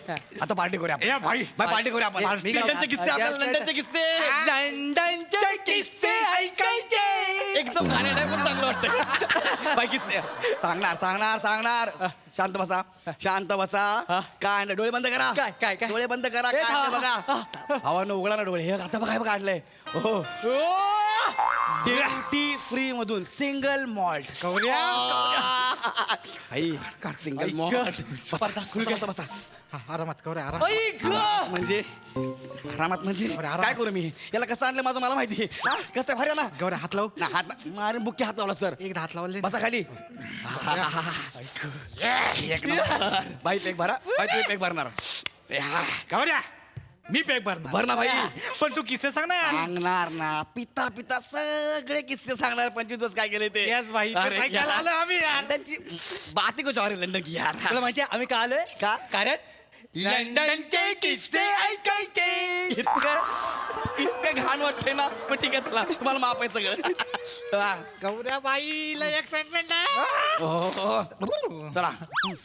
आता पार्टी करूया आपण. भाई भाई पार्टी करूया आपण. मी काय- लंडनचे किस्से आपल्याला लंडनचे किस्से. लंडनचे किस्से ऐकायचे. एकदम गाणे नाही पण चांगलं वाटतं. बाई किस्से सांगणार सांगणार सांगणार. शांत बसा शांत बसा. काय नाही डोळे बंद करा. काय? डोळे बंद करा. ए, काय थांबा. ते बघा भावानं उघडा ना डोळे. हे आता बघा हे बघा काढलंय. हो ड्युटी फ्री मधून सिंगल मॉल्ट. गौऱ्या आई सिंगल मॉल्ट. बसा बसा बसा. आरामात गौऱ्या आरामात. म्हणजे आरामात म्हणजे काय करू मी याला कसं आणलं माझं मला माहिती. हा? कसं भारी आहे ना. गौऱ्या हात लावू. ना हात मारे बुक्की हात लावला सर. एकदा हात लावले. बसा खाली. एक नंबर. बाई पेक भरा. बाई तुम्ही पेक भरणार. गौऱ्या मी पॅक भरणार. भर ना बाई. पण तू किस्से सांग ना यार. सांगणार ना पिता पिता सगळे किस्से सांगणार. 25 दिवस काय केले ते. Yes भाई, ते अरे काय केलं यार. आलं आम्ही यार. लंडनची बाती को जॉरी लंडन की यार. तुला माहितीये आम्ही का आलोय का? कारण लंडनचे किस्से ऐकायचे. इतकं घाण वाटतंय ना पण ठीक आहे चला तुम्हाला माफ आहे सगळं. हा. गौऱ्या बाईला एक्साइटमेंट आहे. हो. चला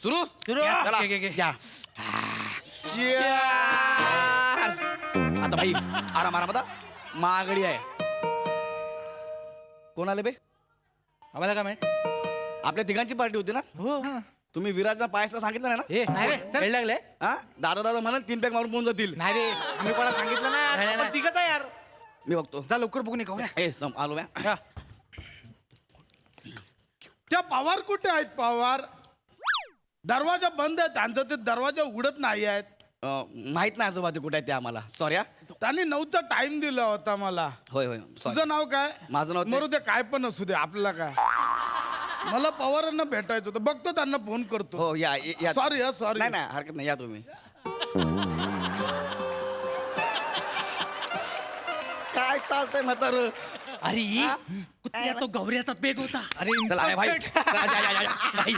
सुरू चला घे, घे, घे. या. Cheers. आता भाई आराम आराम आता मागडी आहे. कोण आले बे. आम्हाला काय माहित. आपल्या तिघांची पार्टी होती ना. हो तुम्ही विराजला पायासला सांगितलं नाही ना. ए नाही रे वेळ लागले. हा दादा दादा म्हणाल 3 पॅक मारून पोहोचून जातील. नाही रे आम्ही कोणाला सांगितलं नाही, ना. नाही. आपण तिघच आहे यार. मी बघतो. जा लवकर बघून ये गौऱ्या. ए आलो म्या. त्या पवार कुठे आहेत पवार. दरवाजा बंद आहे त्यांचा. ते दरवाजा उघडत नाही आहेत. माहित नाही आजोबा ते कुठे आहे ते आम्हाला. सॉरी हा. त्यांनी 9चा टाइम दिला होता मला. होय होय सॉरी. तुझं नाव काय. माझं नाव ते- मरू दे काय पण असू दे आपल्याला काय. मला पवारांना भेटायचं होतं. बघतो त्यांना फोन करतो. हो या या. सॉरी हा सॉरी. नाही नाही हरकत नाही या तुम्ही. काय चालतंय म्हातार. अरे कुत्र्या तो गौऱ्याचा पेग होता. अरे चला ए, भाई चला, या, या, या, भाई.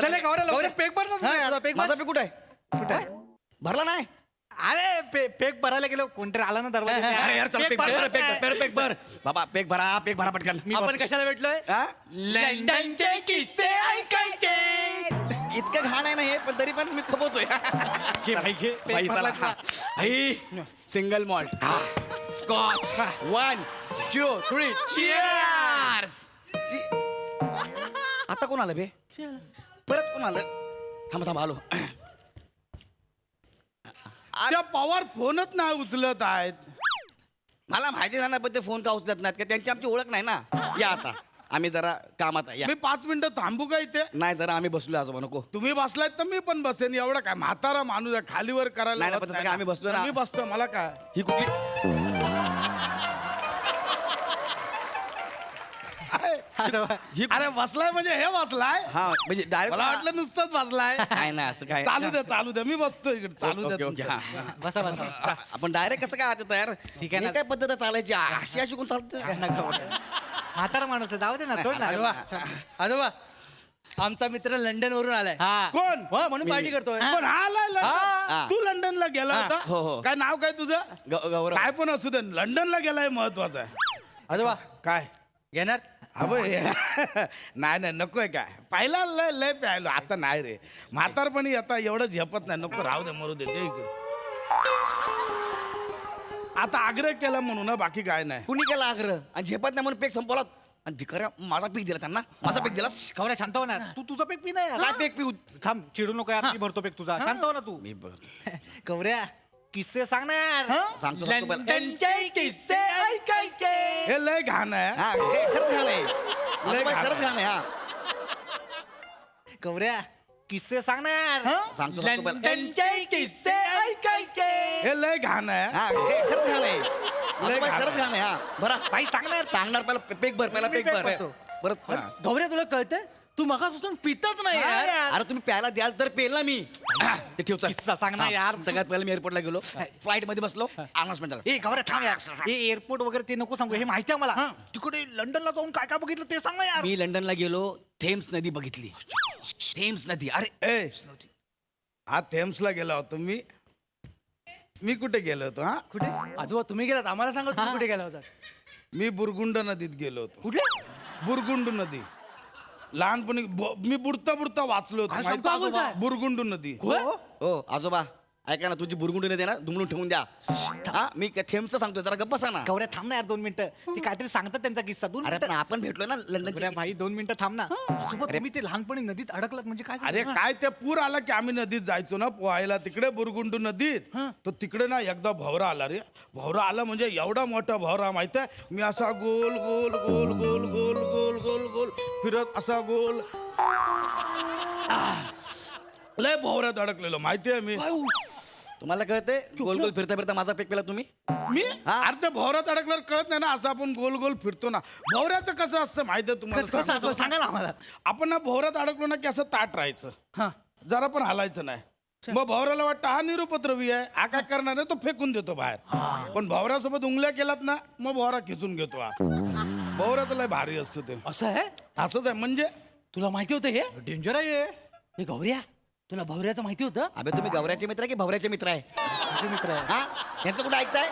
चले गौऱ्या लवकर पेक भर ना तुझा यार. तुझा पेग माझा पे कुठे आहे. कुठे आहे? भरला नाही. अरे पेक भरायला गेलो कोणतरी आला ना दरवाजा. अरे यार चल पेक भर पेक भर बाबा पेक भरा पटकन. आपण कशाला भेटलोय. हा? लंडनचे किस्से ऐकायचे. इतकं घाण आहे ना हे पण तरी पण मी खपवतोय. घे भाई घे. पेक भाई चला भरला हा. भाई सिंगल मॉल्ट स्कॉच 1 2 3 चिअर्स. आता कोण आलं बे. परत कोण आलं. थांबा आलो. त्या पवार फोनच नाही उचलत आहेत. मला माहिती नाही ना पण ते फोन का उचलत नाहीत का त्यांची आमची ओळख नाही ना. या आता आम्ही जरा कामात आहे या. मी 5 मिनिटं थांबू का इथे? नाही जरा आम्ही बसलो आजोबा नको. तुम्ही बसलायत तर मी पण बसेन. एवढं काय म्हातारा माणूस आहे, खालीवर करायला नाही, होत पण तसं नाही काय आम्ही ना. बसलोय ना. मी बसतो, मला काय. ही कुठली अरे बसलाय म्हणजे हे बसलाय. हा म्हणजे डायरेक्ट मला वाटलं नुसतंच बसलाय. काय नाही असं काय चालू द्या मी बसतो इकडे. चालू ओके द्या ओके तुमचं. हा बसा बसा आपण डायरेक्ट कसं काय आता तयार ठीक आहे ना. हे काय पद्धत आहे चालायची अशी अशी कोण चालतं म्हातारा माणूस आहे, जाऊ दे ना सोड ना आजोबा. आजोबा आमचा मित्र लंडन वरून आलाय. कोण? हो म्हणून पार्टी करतोय. पण हा आलाय लंडन. हा. तू लंडनला गेला हा. होता? हो, हो. काय नाव काय तुझं? गौरव काय पण असू दे, लंडनला गेलाय महत्वाचं आहे. आजोबा काय घेणार नाही नाही नकोय. काय पहिला लय लय प्यायलो, आता नाही रे. म्हातारपणी आता एवढं झेपत नाही. नको राहू दे, मरू दे. दे इकडे. आता आग्रह केला म्हणून ना, बाकी काय नाही. कुणी केला आग्रह आणि झेपत नाही म्हणून पेक संपवला आणि भिकाऱ्या माझा पीक दिला त्यांना. माझा पीक दिला. कवऱ्या शांत हो ना. तू तुझा पेक पी नाही काय पेक पिऊ? थांब चिडू नको यार. मी भरतो पेक तुझा. शांत हो ना तू. मी बघ कवऱ्या किस्से सांग ना यार. सांगतो पहिला. लंडनचे किस्से ऐकायचे. हे लय घाण आहे. हा हे खरंच घाण आहे. आजोबा, खरंच घाण आहे हा. कवऱ्या किस्से सांग ना यार. सांगतो पहिला. लंडनचे किस्से ऐकायचे. हे लय घाण आहे. हा हे खरंच घाण आहे. आजोबा, खरंच घाण आहे हा. बरं बाई सांग ना यार. सांगणार पहिला पेक भर. पहिला पेक भर. परत हा. गौऱ्या तुला कळतंय तू मगापासून पितच नाही यार. अरे तुम्ही प्यायला द्याल तर पेल ना मी. ते ठेव चल. किस्सा सांग ना यार. सगळ्यात पहिला मी एअरपोर्टला गेलो, फ्लाईट मध्ये बसलो, अनाउन्समेंट झालं. ए गौऱ्या थांब यार. हे एअरपोर्ट वगैरे ते नको सांगू. हे माहिती आहे मला. तिकडे लंडनला जाऊन काय काय बघितलं ते सांग ना यार. मी लंडनला गेलो, थेम्स नदी बघितली. थेम्स नदी. अरे ए हा थेम्सला गेला होतो मी कुठे गेलो होतो? हा कुठे आजोबा तुम्ही गेलात आम्हाला सांगा तुम्ही कुठे गेला होता. मी बुरगुंड नदीत गेलो होतो. कुठे बुरगुंड नदी. लहानपणी मी बुडता बुडता वाचलो होतो. काय माहिती सांगतो आहे? आजोबा? बुरगुंड नदी. हो आजोबा ऐका ना, तुझी बुरगुंडी नदी ना दुमडून ठेवून द्या. हा मी थेम्सचं सांगतोय, जरा गप्प बसा ना. गौऱ्या थांब ना यार 2 मिनिटं. ती काहीतरी सांगतात त्यांचा किस्सा. 2 अरे मिनिटं. पण आपण भेटलोय ना लंडन. गौऱ्या भाई 2 मिनिटं थांब ना. आजोबा तुम्ही ते लहानपणी नदीत अडकलात म्हणजे काय अरे झालं? काय ते पूर आला की आम्ही नदीत जायचो ना पोहायला, तिकडे बुरगुंडू नदीत. तर तिकडे ना एकदा भवरा आला रे. भवरा आला म्हणजे एवढा मोठा भवरा, माहिती आहे? मी असा गोल गोल गोल गोल गोल गोल गोल गोल फिरत असा गोल लय भवऱ्यात अडकलेलो, माहिती आहे मी. तुम्हाला कळते गोल गोल फिरता फिरता माझा पेक पेला तुम्ही. मी अर्ध्या भवऱ्यात अडकल्यावर कळत नाही ना, असं आपण गोल गोल फिरतो ना. भवऱ्याचं कसं असतं माहिती आहे तुम्हाला? कसं सांगतो. सांगा ना आम्हाला. आपण ना भवऱ्यात अडकलो ना की असं ताट राहायचं, जरा पण हलायचं नाही. मग भवऱ्याला वाटतं हा निरुपद्रवी आहे, हा काय करणार आहे, तो फेकून देतो बाहेर. पण भवऱ्यासोबत उंगल्या केलात ना, मग भवरा खिचून घेतो. हा भवऱ्यात लय भारी असतं ते. असं आहे. असंच आहे म्हणजे. तुला माहिती होतं हे डेंजर आहे हे गौऱ्या. तुला भवऱ्याचं माहिती होतं? अबे तुम्ही गौऱ्याचे मित्र आहे की भवऱ्याचे मित्र आहे? तुझे मित्र आहे. हा यांचं कुठं ऐकताय?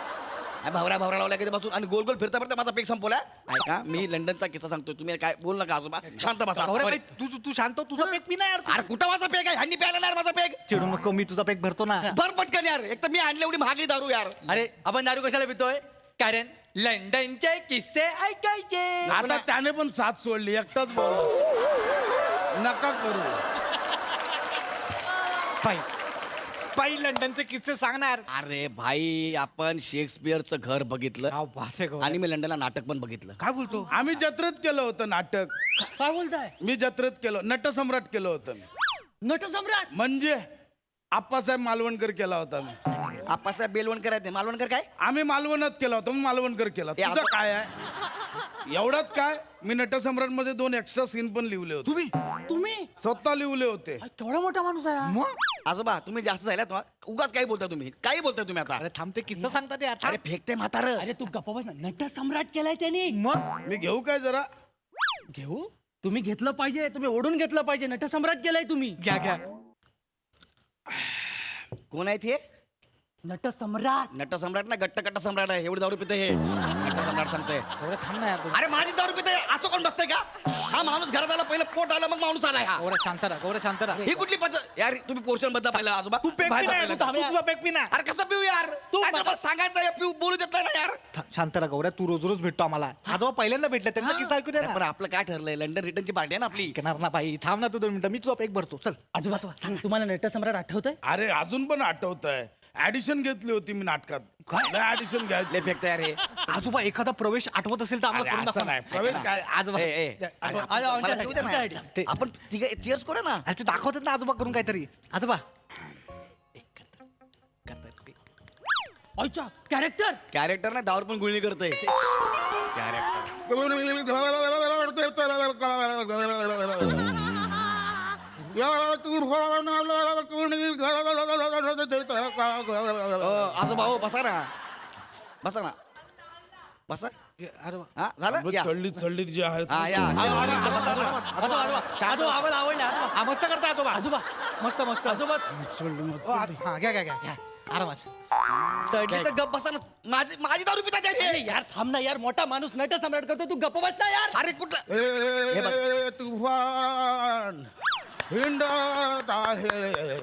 भवरा भवरा लावला कधी बसून आणि गोल गोल फिरता फिरता माझा पेक संपवला. ऐका मी लंडनचा किस्सा सांगतोय, तुम्ही काय बोल नका आजोबा. शांत बसा. गौऱ्या भाई तू शांत हो. तुझा पेक पी ना यार. अरे कुठं माझा पेक आहे? ह्यांनी प्यायला नाही माझा पेक. चिडू नको. मी तुझा पेक भरतो ना. भर पटकन यार. एक तर मी आणली एवढी महागडी दारू यार. अरे आपण दारू कशाला पितोय? कारण लंडनचे किस्से ऐकायचे. आता त्याने पण साथ सोडली, एकटाच बोल नका करू. पायी लंडनचे किस्से सांगणार. अरे भाई आपण शेक्सपियरचं घर बघितलं आणि मी लंडनला नाटक पण बघितलं. काय बोलतो? आम्ही जत्रेत केलं होतं नाटक. काय बोलताय? मी जत्रेत केलं, नटसम्राट केलं होतं मी. नटसम्राट म्हणजे आप्पासाहेब मालवणकर केला होता मी. आप्पासाहेब बेलवणकर आहेत. मालवणकर काय? आम्ही मालवणात केला होता, मी मालवणकर केला. ए, तुझं काय आहे? एवढंच काय, मी नटसम्राट मध्ये 2 एक्स्ट्रा सीन पण लिहिले होते. तुम्ही स्वतः लिहिले होते. केवढा मोठा माणूस आहे. मग आजोबा तुम्ही जास्त झाल्यात उगाच काही बोलता तुम्ही. काही बोलताय तुम्ही आता? अरे थांबते किस्सा सांगतात यार. अरे फेकते म्हातार. अरे तू गप्पा बस ना. नटसम्राट केलाय त्याने. मग मी घेऊ काय जरा? घेऊ. तुम्ही घेतलं पाहिजे. तुम्ही ओढून घेतलं पाहिजे. नटसम्राट केलाय तुम्ही. घ्या. कोण आहेत हे? नटसम्राट. नटसम्राट ना गट्ट कट्ट सम्राट आहे. एवढी दारू पिते हे. नटसम्राट सांगतोय. एवढं थांब ना यार. अरे माझी दारू पिते असं कोण बसतंय का? हा माणूस घरात आला, पहिलं पोट आलं मग माणूस आलाय हा. गौऱ्या शांत राहा. गौऱ्या शांत राहा. ही कुठली पद्धत यार? तुम्ही पोर्शन बद्दल पाहिलं आजोबा? तू पेक बाहेर पी ना जा यार. पहिलं. तू तुझा पेक पी ना. अरे कसं पिऊ यार? तू काय तर मला सांगायचं आहे, पिऊ बोलू देत नाही ना यार. शांत राहा गौऱ्या. तू रोज रोज भेटतो आम्हाला. आजोबा पहिल्यांदा भेटले त्यांचा किस्सा ऐकू दे अरे ना. पण आपलं काय ठरलंय? लंडन रिटर्नची पार्टी आहे ना आपली. ऐकणार ना बाई. थांब ना तू 2 मिनिटं. मी तुझा पेक भरतो. चल आजोबा सांग. तुम्हाला नटसम्राट आठवतंय? अरे अजून पण आठवत आहे. ऍडिशन घेतली होती मी नाटकात ऍडिशन घ्यायची लय फेकता यार हे आजोबा एखादा प्रवेश आठवत असेल तर आम्हाला अरे, करून असं दाखवा. नाही प्रवेश काय आजोबा ए, ए. आजोबा, मला आमच्या- येऊ दे ना. आमच्या- ते- आपण चीअर्स करू ना अरे ते दाखवतात ना आजोबा करून काहीतरी आजोबा अच्छा कॅरेक्टर कॅरेक्टर नाही दावर पण गुळणी करतोय आजोबा हो बसा ना बसा ना बसा आजोबा हा झालं या. चढली चढली जी आहे हा या बसा ना. आजोबा आजोबा आम्हाला आवडलं आजोबा मस्त करता आजोबा आजोबा मस्त मस्त आजोबा हा घ्या घ्या घ्या आरामात चढली तर गप बसा ना माझी माझी दारू पिता अरे यार थांब ना यार मोठा माणूस नट सम्राट करतो तू गप्प बस ना यार अरे कुठलं ए, तुफान हिंडत आहे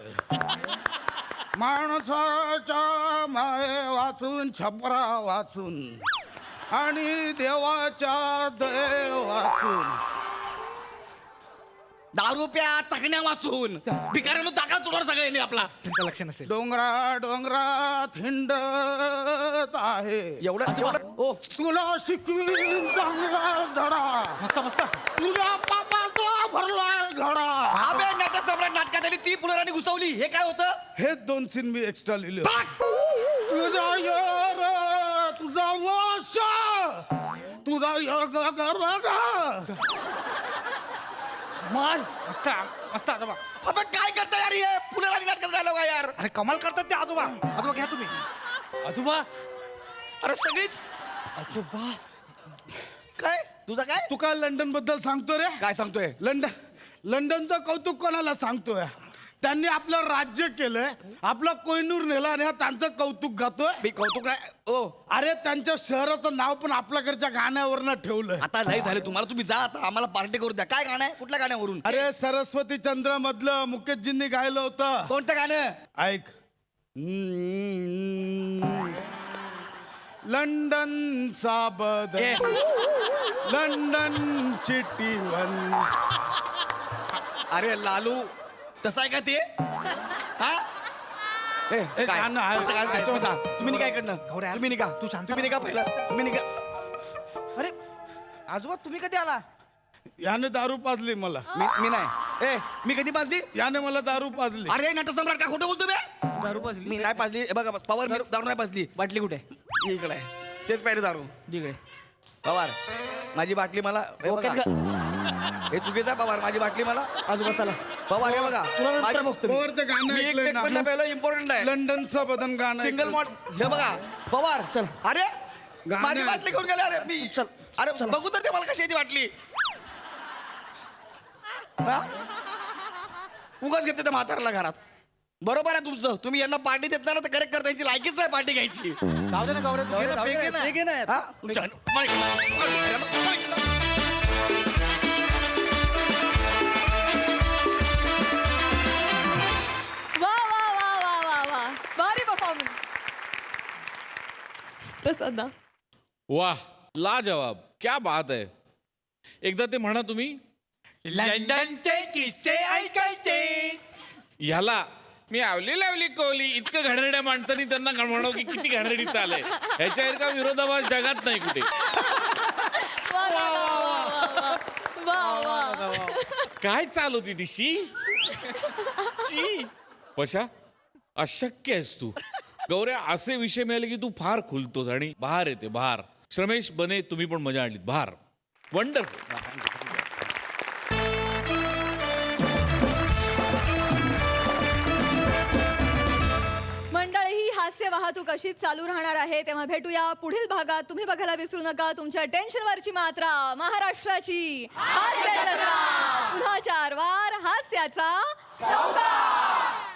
माणसाच्या माये वाचून छपरा वाचून आणि देवाच्या दये वाचून दारू प्या चकण्या वाचून भिकाऱ्यानं दाखला तुडवर सगळ्यांनी आपला तुमचं लक्ष नसेल डोंगरात हिंडत आहे एवढं ओ तुला शिकवीन चांगला धडा मस्त मस्त तुझ्या पापाचा भरलाय घडा अबे नट सम्राट नाटकात आली ती पुनराने घुसवली हे काय होतं हे 2 सीन मी एक्स्ट्रा लिहिले होते. पाक! तुझा यार तुझा वाश तुझा मान मस्त मस्त आजोबा अबे काय करता यार हे पुनराने नाटकात राहिलं का यार अरे कमाल करतात ते आजोबा आजोबा घ्या तुम्ही आजोबा अरे सगळीच आजोबा काय तुझं काय तू काय लंडन बद्दल सांगतो रे काय सांगतोय लंडनचं कौतुक कोणाला सांगतोय त्यांनी आपलं राज्य केलंय आपलं कोहिनूर नेला आणि हा त्यांचं कौतुक गातोय मी कौतुक नाही ओ अरे त्यांच्या शहराचं नाव पण आपल्याकडच्या गाण्यावरनं ठेवलंय आता नाही झालं तुम्हाला तुम्ही जा आता आम्हाला पार्टी करू द्या काय गाणं आहे कुठल्या गाण्यावरून अरे सरस्वती चंद्र मधलं मुकेशजींनी गायलं होतं कोणतं गाणं ऐक लंडन साबद ए. लंडन चिट्टीवन अरे लालू तसं आहे का ते हा ए, एक काय? गाणं आहे. असं गाणं आहे. तुम्ही सांग. तुम्ही निघा इकडनं तुम्ही निघा तू शांत तुम्ही निघा पहिला तुम्ही निघा अरे आजोबा तुम्ही कधी आला याने दारू पाजली मला मी नाही ए मी कधी पाजली याने मला दारू पाजली अरे नटसम्राट का खोटं बोलतो बे दारू पाजली मी नाही पाजली हे बघा पवार मी दारू नाही पाजली बाटली कुठे इकडे आहे. तेच पाहिजे दारू तिकडे पवार माझी बाटली मला हे बघा. हे चुकीचं आहे पवार माझी बाटली मला आजोबा चला पवार हे बघा तुला नंतर माझी- बघतो मी. वर ते गाणं मी एक ऐकलंय एक ना पहिलं इम्पॉर्टंट आहे लंडनचं बदन गाणं सिंगल ऐकलंय. मॉड हे बघा पवार चल अरे गाणं माझी आहे. बाटली घेऊन गेले अरे मी चल अरे बघू तर ते मला कशी आहे ती बाटली हा? उगाच घेते त्या म्हाताऱ्याला घरात बरोबर आहे तुमचं तुम्ही यांना पार्टी देत नाही ना तर करेक्ट करता यांची लायकीच नाही पार्टी घ्यायची जाऊ दे ना गौरव तू घे ना, पेग घे ना. पेग घे ना. हा? वा वा वा वा वा वा भारी परफॉर्मन्स प्रसाद ना वाह लाजवाब क्या बात आहे एकदा ते म्हणा तुम्ही लंडनचे किस्से ऐकायचे ह्याला मी आवली लावली कोवली इतकं घाणेरड्या माणसांनी त्यांना म्हणू की किती घाणेरडी चालय ह्याच्या विरोधाभास जगात नाही कुठे वा वा वा वा वा वा काय चाल होती ती शी पशा अशक्य आहेस तू गौऱ्या असे विषय मिळाले की तू फार खुलतोस आणि बहार येते बहार श्रमेश बने तुम्ही पण मजा आणलीत बहार वंडरफुल मंडळी ही हास्य वाहतूक अशीच चालू राहणार आहे तेव्हा भेटूया पुढील भागात तुम्ही बघायला विसरू नका तुमच्या टेन्शनवरची मात्रा महाराष्ट्राची हास्य जत्रा. पुन्हा 4 वार हास्याचा चौकार.